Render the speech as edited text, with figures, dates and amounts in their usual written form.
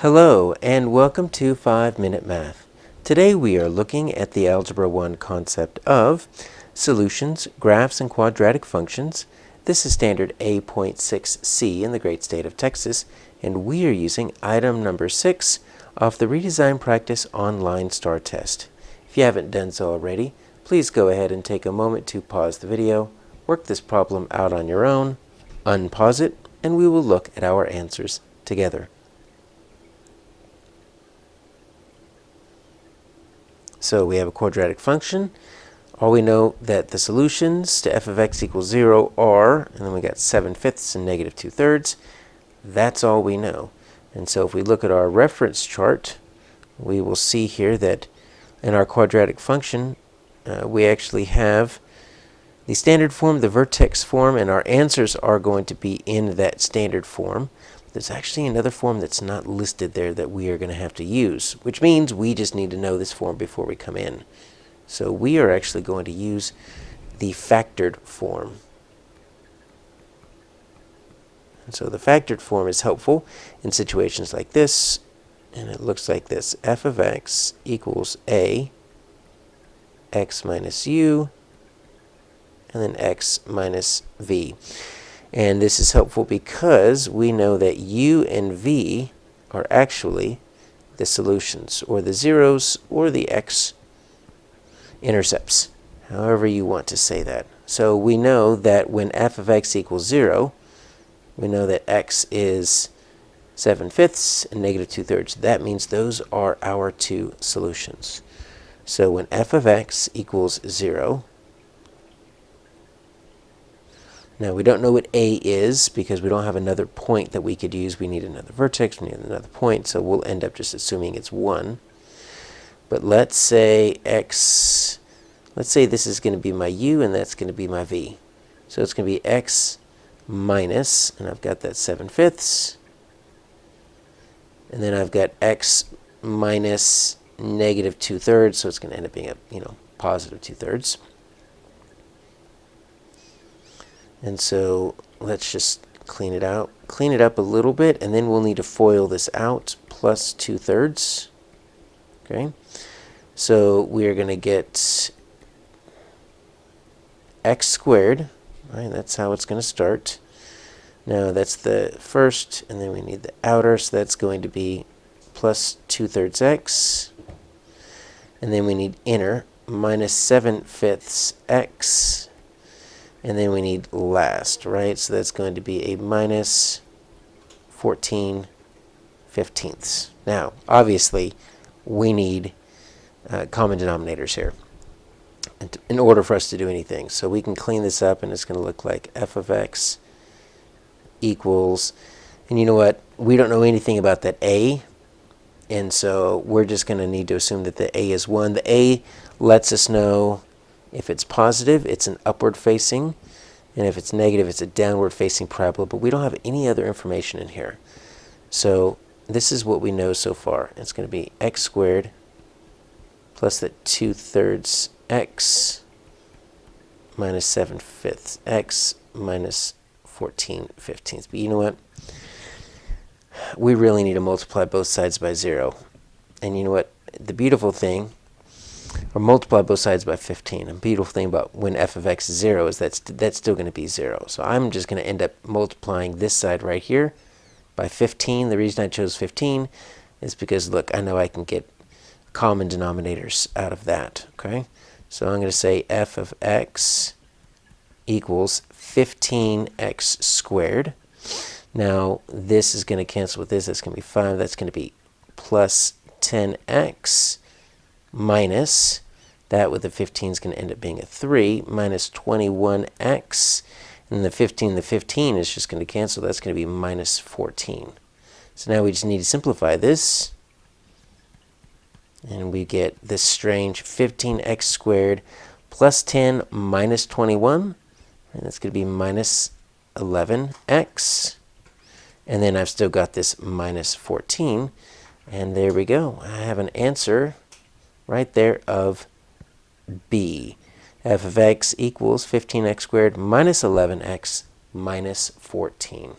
Hello and welcome to 5-Minute Math. Today we are looking at the Algebra 1 concept of solutions, graphs, and quadratic functions. This is standard A.6C in the great state of Texas, and we are using item number 6 of the Redesign Practice Online STAAR test. If you haven't done so already, please go ahead and take a moment to pause the video, work this problem out on your own, unpause it, and we will look at our answers together. So we have a quadratic function. All we know that the solutions to f of x equals 0 are, and then we got 7/5 and negative 2/3. That's all we know. And so if we look at our reference chart, we will see here that in our quadratic function, we actually have the standard form, the vertex form, and our answers are going to be in that standard form. There's actually another form that's not listed there that we are going to have to use, which means we just need to know this form before we come in. So we are actually going to use the factored form. And so the factored form is helpful in situations like this, and it looks like this. F of x equals a, x minus u, and then x minus v. And this is helpful because we know that u and v are actually the solutions, or the zeros, or the x-intercepts, however you want to say that. So we know that when f of x equals 0, we know that x is 7/5 and negative 2/3. That means those are our two solutions. So when f of x equals 0, now, we don't know what a is because we don't have another point that we could use. We need another vertex, we need another point, so we'll end up just assuming it's 1. But let's say this is going to be my u and that's going to be my v. So it's going to be x minus, and I've got that 7/5, and then I've got x minus negative 2/3, so it's going to end up being a positive 2/3. And so let's just clean it up a little bit, and then we'll need to FOIL this out, plus 2/3. Okay, so we are going to get x squared, right? That's how it's going to start. Now that's the first, and then we need the outer, so that's going to be plus 2/3 x, and then we need inner, minus 7/5 x. And then we need last, right? So that's going to be a minus 14/15. Now, obviously, we need common denominators here in order for us to do anything. So we can clean this up, and it's going to look like f of x equals, and you know what? We don't know anything about that a, and so we're just going to need to assume that the a is 1. The a lets us know if it's positive, it's an upward facing, and if it's negative, it's a downward facing parabola, but we don't have any other information in here. So this is what we know so far. It's going to be x squared plus that 2/3 x minus 7/5 x minus 14/15. But you know what? We really need to multiply both sides by 0. And you know what? The beautiful thing, or multiply both sides by 15. The beautiful thing about when f of x is 0 is that's still going to be 0. So I'm just going to end up multiplying this side right here by 15. The reason I chose 15 is because, look, I know I can get common denominators out of that. Okay, so I'm going to say f of x equals 15x squared. Now this is going to cancel with this. That's going to be 5. That's going to be plus 10x minus, that with the 15 is going to end up being a 3, minus 21x, and the 15 is just going to cancel. That's going to be minus 14. So now we just need to simplify this, and we get this strange 15x squared plus 10 minus 21, and that's going to be minus 11x, and then I've still got this minus 14, and there we go. I have an answer right there of B. F of x equals 15x squared minus 11x minus 14.